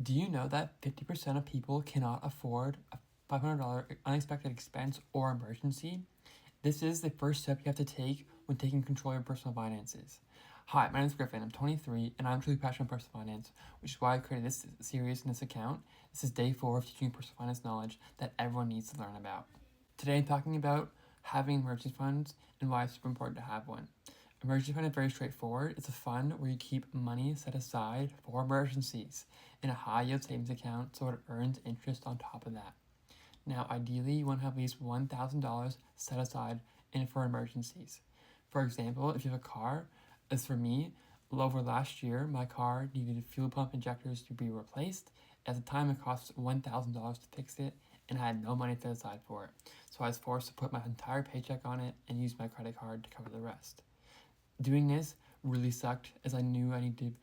Do you know that 50% of people cannot afford a $500 unexpected expense or emergency? This is the first step you have to take when taking control of your personal finances. Hi, my name is Griffin. I'm 23 and I'm truly passionate about personal finance, which is why I created this series and this account. This is day 4 of teaching personal finance knowledge that everyone needs to learn about. Today I'm talking about having emergency funds and why it's super important to have one. Emergency fund is very straightforward. It's a fund where you keep money set aside for emergencies in a high yield savings account so it earns interest on top of that. Now, ideally, you want to have at least $1,000 set aside in for emergencies. For example, if you have a car, as for me, over last year, my car needed fuel pump injectors to be replaced. At the time, it cost $1,000 to fix it, and I had no money set aside for it. So I was forced to put my entire paycheck on it and use my credit card to cover the rest. Doing this really sucked as I knew I need to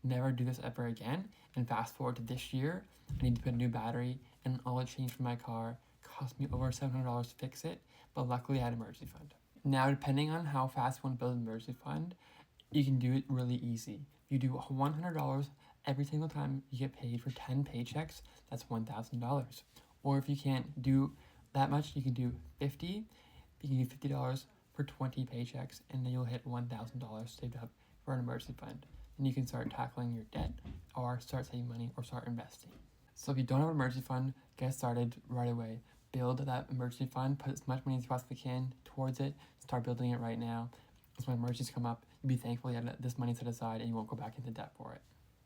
never do this ever again. And fast forward to this year, I need to put a new battery and an oil change for my car. It cost me over $700 to fix it, but luckily I had an emergency fund. Now, depending on how fast you want to build an emergency fund, you can do it really easy. You do $100 every single time you get paid for 10 paychecks, that's $1,000. Or if you can't do that much, you can do 50. You can do $50 for 20 paychecks, and then you'll hit $1,000 saved up for an emergency fund. Then you can start tackling your debt or start saving money or start investing. So if you don't have an emergency fund, get started right away. Build that emergency fund, put as much money as you possibly can towards it, start building it right now. So when emergencies come up, you'll be thankful you had this money set aside and you won't go back into debt for it.